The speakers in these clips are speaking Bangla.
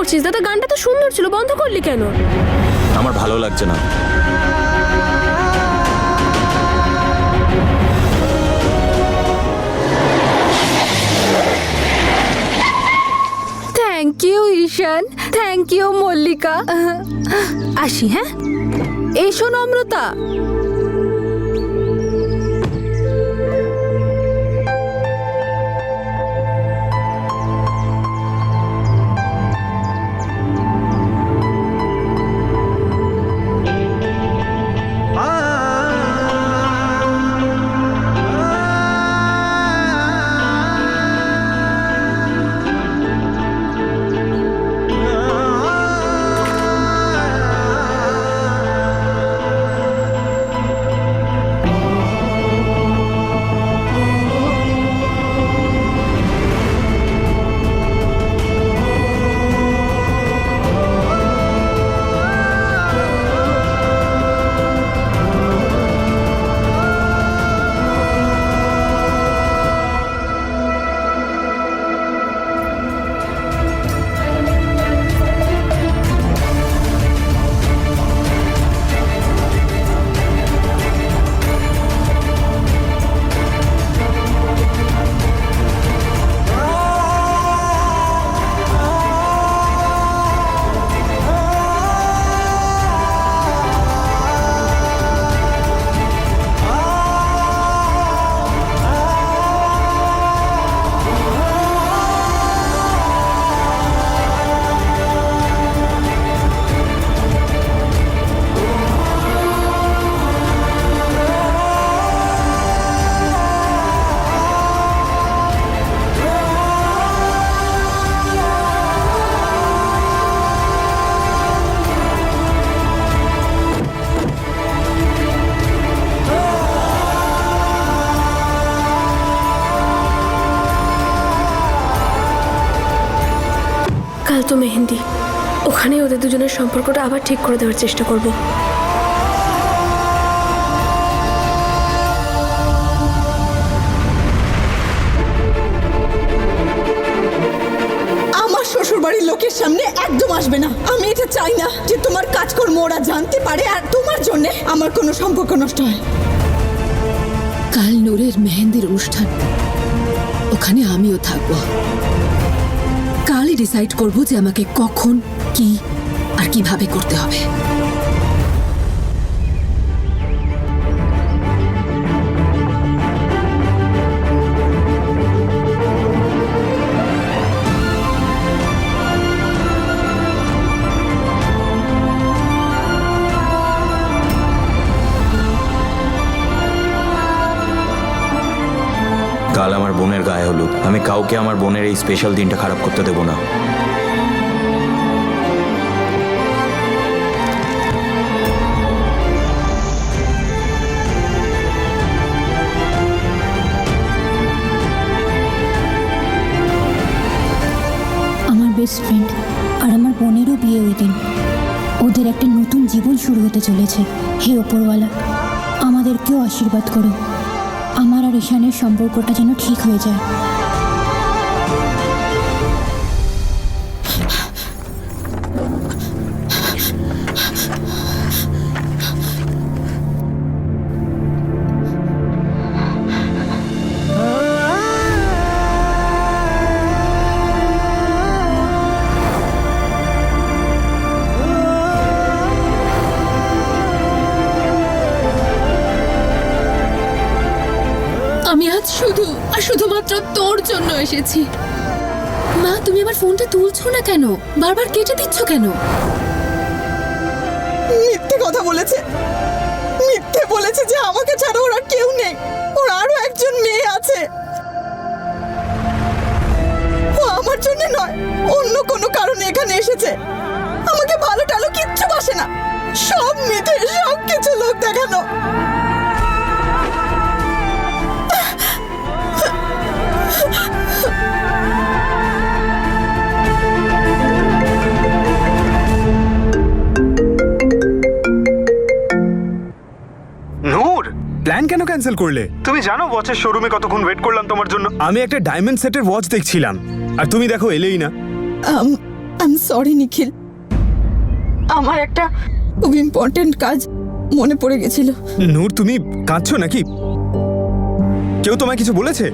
করছিস দাদা? গানটা তো সুন্দর ছিল, বন্ধ করলি কেন? আমার ভালো লাগছে না। Thank you Ishan, thank you Mallika. আসি হ্যাঁ, এসো নম্রতা। কাল তো মেহেন্দি, ওখানে ওদের দুজনের সম্পর্কটা আবার ঠিক করে দেওয়ার চেষ্টা করব। আমার শ্বশুর বাড়ির লোকের সামনে একদম আসবে না। আমি এটা চাই না যে তোমার কাজকর্ম ওরা জানতে পারে আর তোমার জন্য আমার কোনো সম্পর্ক নষ্ট হয়। কাল নূরের মেহেন্দির অনুষ্ঠান, ওখানে আমিও থাকবো। কালই ডিসাইড করব যে আমাকে কখন, কি আর কিভাবে করতে হবে। কাল আমার বোনের গায়ে হলুদ, আমি কাউকে আমার বোনের এই স্পেশাল দিনটা খারাপ করতে দেব না। আমার বেস্ট ফ্রেন্ড আর আমার বোনেরও বিয়ে ওই দিন। ওদের একটা নতুন জীবন শুরু হতে চলেছে। হে ওপরওয়ালা, আমাদেরকেও আশীর্বাদ করো। আমার আর ঈশানের সম্পর্কটা যেন ঠিক হয়ে যায়। আমি আজ শুধুমাত্র তোর জন্য এসেছি। মা, তুমি আমার ফোনটা তুলছো না কেন? বারবার কেটে দিচ্ছ কেন? মিথ্যে কথা বলেছে, মিথ্যে বলেছে যে আমাকে ছাড়া ওর আর কেউ নেই। ওর আরো একজন মেয়ে আছে। ও আমার জন্য নয়, অন্য কোনো কারণে এখানে এসেছে। আমাকে ভালো টালো কিচ্ছু বাসে না, সব মিথ্যে, সব কিছু লোক দেখানো। প্ল্যান কেন ক্যান্সেল করলে? তুমি জানো ওয়াচের শোরুমে কতক্ষণ ওয়েট করলাম তোমার জন্য? আমি একটা ডায়মন্ড সেটের ওয়াচ দেখছিলাম আর তুমি দেখো এলেই না। আই এম সরি নিখিল, আমার একটা খুব ইম্পর্টেন্ট কাজ মনে পড়ে গেছিল। নূর, তুমি কাঁদছো নাকি? কেউ তোমায় কিছু বলেছে?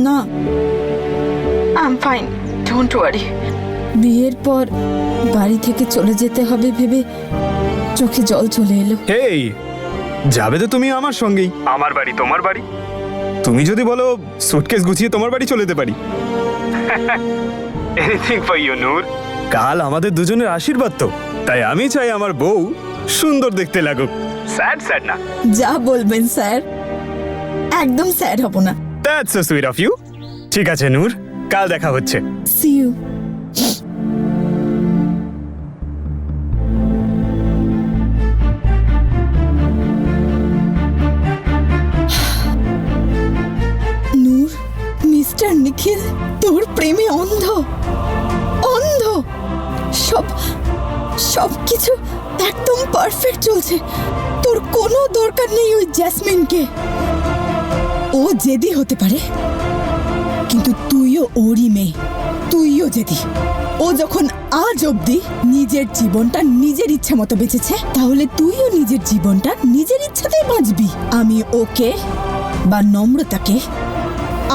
না, I am fine, don't worry. বিয়ের পর বাড়ি থেকে চলে যেতে হবে ভেবে চোখে জল চলে এলো। হেই, যাবে তো তুমি আমার সঙ্গেই। আমার বাড়ি তোমার বাড়ি। তুমি যদি বলো সুটকেস গুছিয়ে তোমার বাড়ি চলে যেতে পারি। এনিথিং ফর ইউ নূর। কাল আমাদের দুজনের আশীর্বাদ তো, তাই আমি চাই আমার বউ সুন্দর দেখতে লাগুক। স্যাড স্যাড না। যা বলবেন স্যার, একদম স্যাড হব না। That's so sweet of you. ঠিক আছে নূর, কাল দেখা হচ্ছে। See you. Noor, mister Nikhil তোর প্রেমে অন্ধ, অন্ধ। সব কিছু একদম পারফেক্ট চলছে। তোর কোনো দরকার নেই ওই জ্যাসমিনকে। ও জেদি হতে পারে, কিন্তু তুইও ওরই মেয়ে, তুইও জেদি। ও যখন আজ অবধি নিজের জীবনটা নিজের ইচ্ছা মতো বেঁচেছে, তাহলে তুইও নিজের জীবনটা নিজের ইচ্ছাতেই বাঁচবি। আমি ওকে বা নম্রতাকে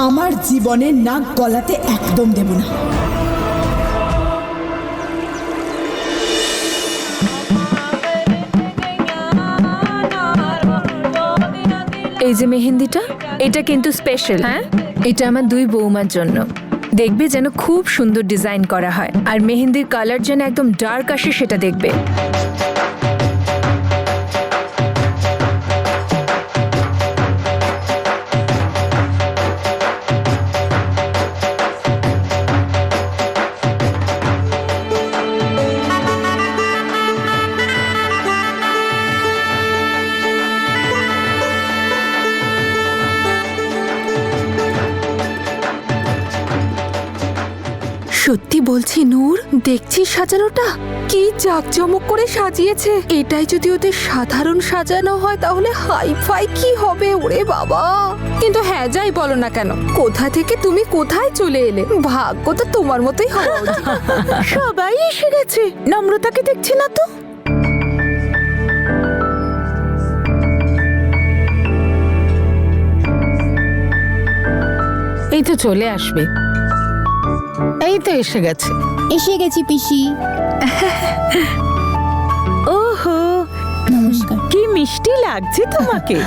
আমার জীবনে নাক গলাতে একদম দেব না। এই যে মেহেন্দিটা, এটা কিন্তু স্পেশাল। হ্যাঁ, এটা আমার দুই বৌমার জন্য। দেখবে যেন খুব সুন্দর ডিজাইন করা হয়, আর মেহেন্দির কালার যেন একদম ডার্ক আসে, সেটা দেখবে। সত্যি বলছি নূর, দেখছিস সাজানোটা কি জাঁকজমক করে সাজিয়েছে। এটাই যদি ওদের সাধারণ সাজানো হয় তাহলে হাই ফাই কি হবে ওরে বাবা। কিন্তু হ্যাঁ, যাই বলো না কেন, কোথা থেকে তুমি কোথায় চলে এলে, ভাগ্য তো তোমার মতোই হওয়া উচিত। সবাই এসে গেছে, নম্রতাকে দেখছি না তো। এই তো চলে আসবে, এই তো এসে গেছে। এসে গেছি পিসি। ওহো, নমস্কার। কি মিষ্টি লাগছে তোমাকে।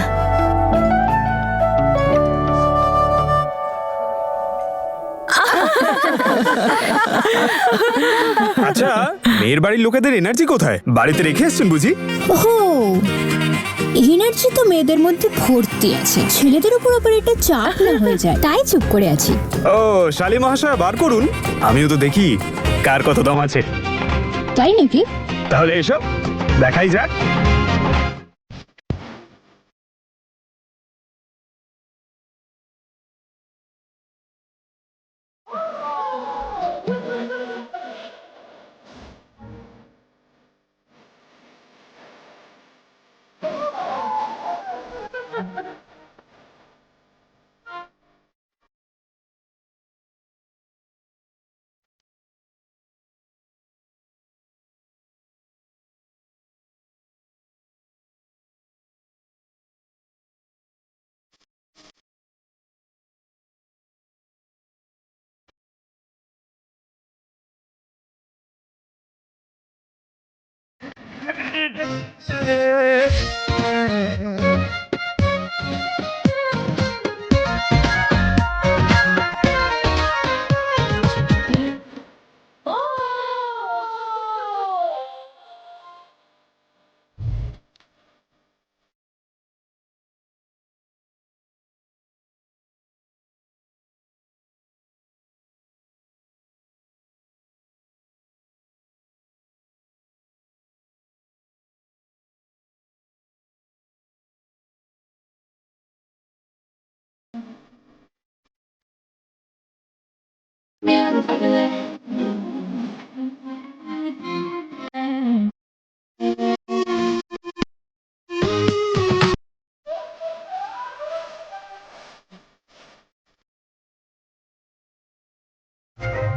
আচ্ছা, মেয়ের বাড়ির লোকেদের এনার্জি কোথায়? বাড়িতে রেখে এসছেন বুঝি? ও, এনার্জি তো মেয়েদের মধ্যে ভর্তি আছে, ছেলেদের উপর আবার এটা চাপ না হয়ে যায়, তাই চুপ করে আছি। ও, শালী মহাশয় বার করুন, আমিও তো দেখি কার কত দম আছে। তাই নাকি? তাহলে এসব দেখাই যাক।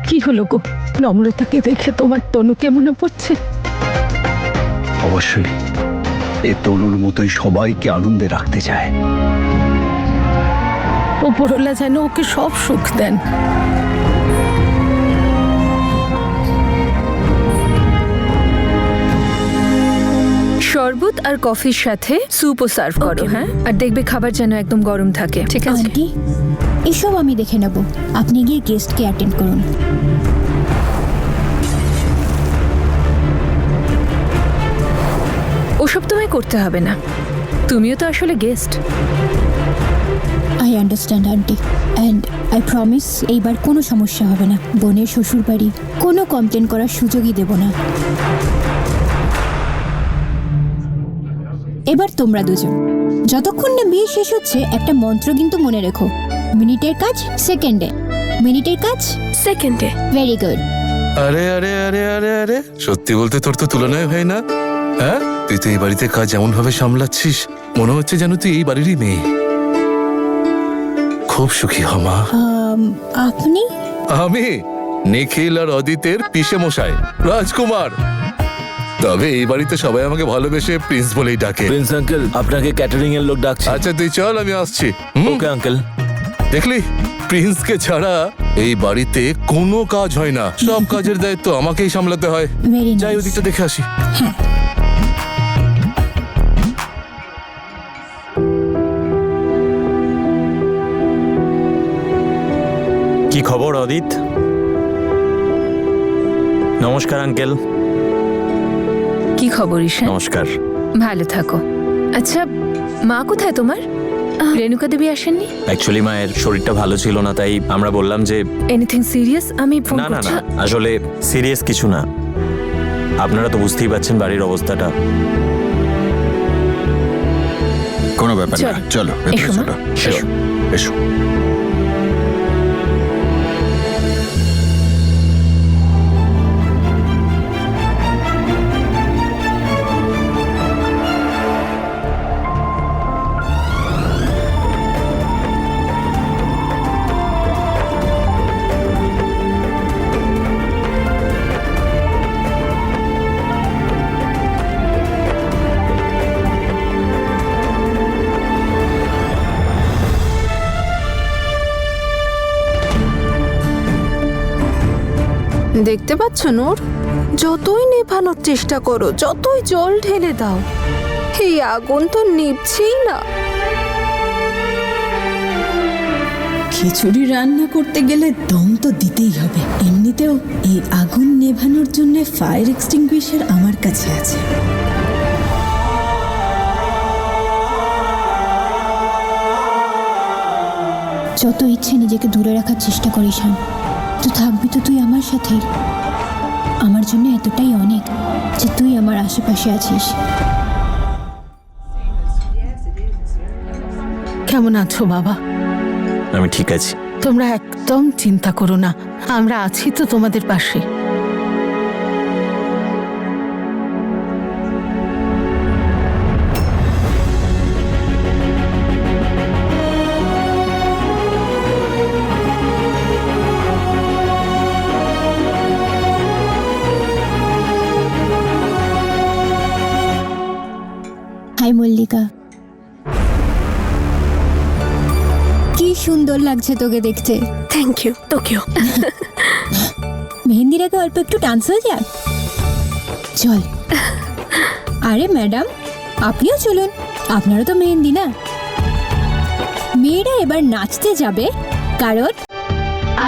কি হলো গো, নম্রতাকে দেখে তোমার তনুকে মনে পড়ছে? অবশ্যই এ তরুর মতোই সবাইকে আনন্দে রাখতে চায়। ওপরওয়ালা যেন ওকে সব সুখ দেন। শরবত আর কফির সাথে স্যুপও সার্ভ করো, হ্যাঁ? আর দেখবে খাবার যেন একদম গরম থাকে, ঠিক আছে? আন্টি এসব আমি দেখে নেব, আপনি গিয়ে গেস্টকে অ্যাটেন্ড করুন। ওসব তোমায় করতে হবে না, তুমিও তো আসলে guest. I understand aunty, and I promise এইবার কোনো সমস্যা হবে না। বোনের শ্বশুর বাড়ি কোনো কমপ্লেন করার সুযোগই দেব না। এবার তোমরা দুজন যতক্ষণ না বিয়ে শেষ হচ্ছে একটা মন্ত্র কিন্তু মনে রেখো। মিনিটের কাজ সেকেন্ডে, মিনিটের কাজ সেকেন্ডে। Very good. আরে আরে আরে আরে আরে, সত্যি বলতে তোর তো তুলনায় হয় না। হ্যাঁ, তুই তো এই বাড়িতে কাজ এমন ভাবে সামলাচ্ছিস, মনে হচ্ছে যেন তুই এই বাড়িরই মেয়ে। খুব সুখী হ মা। আপনি? আমি নিখিল আর অদিতের পিসে মশাই রাজকুমার। তবে এই বাড়িতে সবাই আমাকে ভালোবেসে প্রিন্স বলেই ডাকে। প্রিন্স আঙ্কেল, আপনাকে ক্যাটারিং এর লোক ডাকছে। আচ্ছা তুই চল, আমি আসছি। Okay uncle. দেখলি, প্রিন্সকে ছাড়া এই বাড়িতে কোনো কাজ হয় না, সব কাজের দায়িত্ব আমাকেই সামলাতে হয়। ভেরি যাই ওদিকটা দেখে আসি। কি খবর অদিত? নমস্কার আঙ্কেল। কি খবর ঈশান? নমস্কার। ভালো থাকো। আচ্ছা, মা কোথায় তোমার? রেণুকা দেবী আসেননি? অ্যাকচুয়ালি মায়ের শরীরটা ভালো ছিল না, তাই আমরা বললাম যে এনিথিং সিরিয়াস? আমি ফোন না না করছি। না, আসলে সিরিয়াস কিছু না। আপনারা তো বুঝতেই পারছেন বাড়ির অবস্থাটা। কোনো ব্যাপার না, চলো এসো মা, এসো। এসো। দেখতে পাচ্ছ নূর, যতই নেভানোর চেষ্টা করো, যতই জল ঢেলে দাও, এই আগুন তো নিভছেই না। খিচুড়ি রান্না করতে গেলে দম তো দিতেই হবে। এমনিতেও এই আগুন নেভানোর জন্য ফায়ার এক্সটিংগুইশার আমার কাছে আছে। যত ইচ্ছে নিজেকে দূরে রাখার চেষ্টা করিস, তো থাকবি তো তুই আমার সাথেই। আমার জন্য এতটাই অনেক যে তুই আমার আশেপাশে আছিস। কেমন আছো বাবা? আমি ঠিক আছি। তোমরা একদম চিন্তা করো না, আমরা আছি তো তোমাদের পাশে। হাই মল্লিকা, কি সুন্দর লাগছে তোকে দেখতে। থ্যাংক ইউ, তোকেও। মেহেন্দির আগে অল্প একটু ডান্স হয়ে যাক, চল। আরে ম্যাডাম, আপনিও চলুন, আপনারও তো মেহেন্দি না। মেয়েরা এবার নাচতে যাবে, কারণ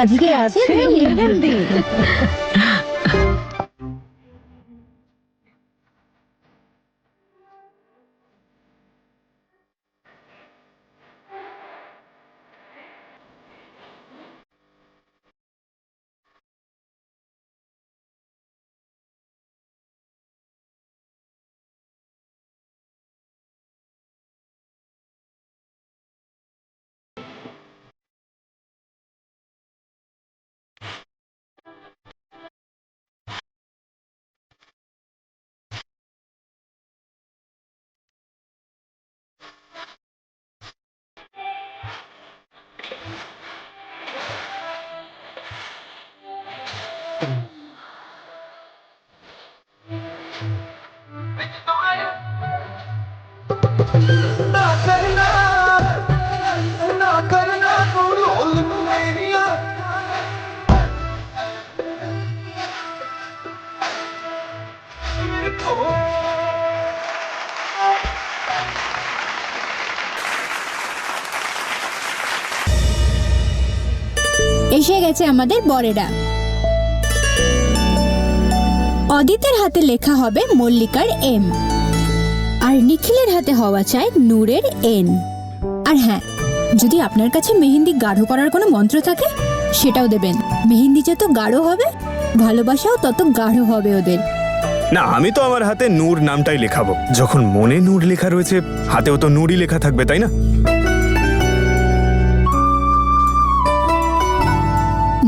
আজকে আছে মেহেন্দি। এসে গেছে আমাদের বরেরা। অদিতের হাতে লেখা হবে মল্লিকার এম, আর নিখিলের হাতে হওয়া চাই নূরের এন। আর হ্যাঁ, যদি আপনার কাছে মেহেন্দি গাঢ় করার কোনো মন্ত্র থাকে সেটাও দেবেন। মেহেন্দি যত গাঢ় হবে ভালোবাসাও তত গাঢ় হবে ওদের। না, আমি তো আমার হাতে নূর নামটাই লেখাবো। যখন মনে নূর লেখা রয়েছে, হাতেও তো নূরই লেখা থাকবে, তাই না?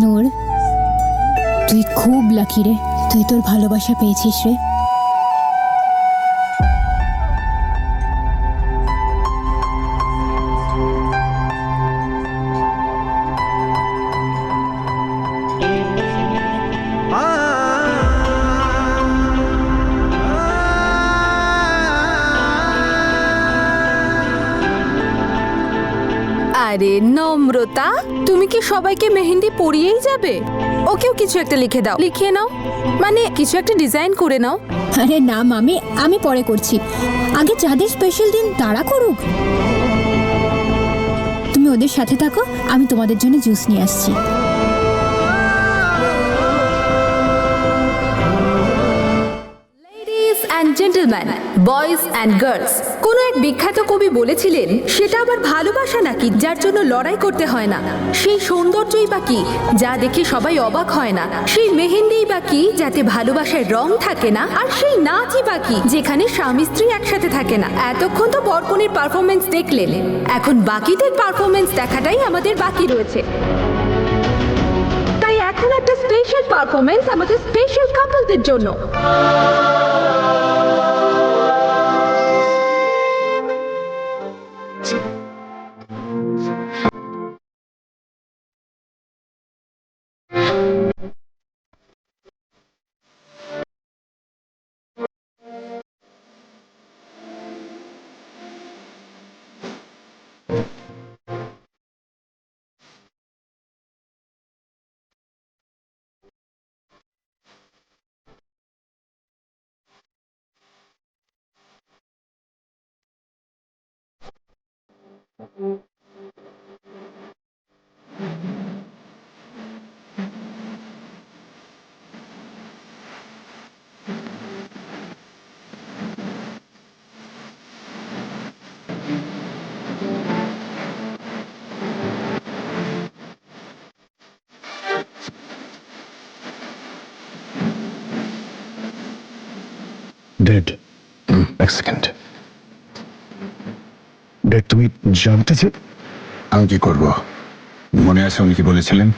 নূর, তুই খুব লাকি রে, তুই তোর ভালোবাসা পেয়েছিস রে। আরে নম্রতা, তুমি কি সবাইকে মেহেন্দি পরিয়েই যাবে? ওকেও কিছু একটা লিখে দাও, লিখিয়ে নাও, মানে কিছু একটা ডিজাইন করে নাও। আরে না মামি, আমি পরে করছি, আগে যাদের স্পেশাল দিন তারা করুক। তুমি ওদের সাথে থাকো, আমি তোমাদের জন্য জুস নিয়ে আসছি। Ladies and gentlemen, boys and girls, কোনো এক বিখ্যাত কবি বলেছিলেন, সেটা আবার ভালোবাসা নাকি যার জন্য লড়াই করতে হয় না? সেই সৌন্দর্যই বা কি যা দেখে সবাই অবাক হয় না? সেই মেহেন্দিই বা কি যাতে ভালোবাসায় রং থাকে না? আর সেই নাচই বা কি যেখানে স্বামী স্ত্রী একসাথে থাকে না? এতক্ষণ তো বরকনের পারফরমেন্স দেখলেন, এখন বাকিদের পারফরমেন্স দেখাটাই আমাদের বাকি রয়েছে। তাই এখন একটা স্পেশাল পারফরমেন্স আমাদের স্পেশাল কাপলদের জন্য। ডেড, এক সেকেন্ড। ডেড, তুমি জানতে চাই আমি কি করব? মনে আছে উনি কি বলেছিলেন?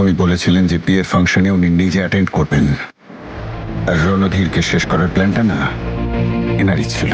উনি বলেছিলেন যে বিয়ের ফাংশনে উনি নিজে অ্যাটেন্ড করবেন। আর রণধীরকে শেষ করার প্ল্যানটা না এনারই ছিল।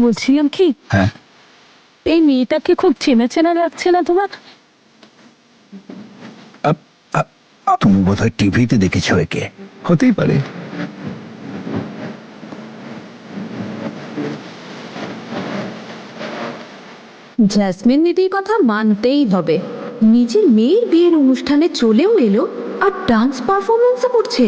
বলছিলাম কি, হ্যাঁ, এই মেয়েটাকে খুব চেনা চেনা লাগছে না তোমার? তুমি বোধহয় টিভিতে দেখেছো একে। হতেই পারে। জেসমিন দিদির কথা মানতেই হবে, নিজের মেয়ের বিয়ের অনুষ্ঠানে চলেও এলো আর ডান্স পারফরমেন্সও করছে।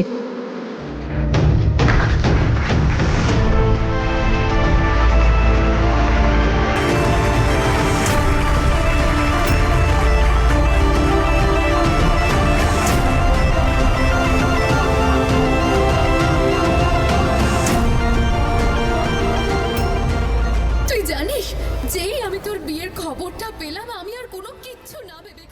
যেই আমি তোর বিয়ের খবরটা পেলাম, আমি আর কোনো কিচ্ছু না ভেবে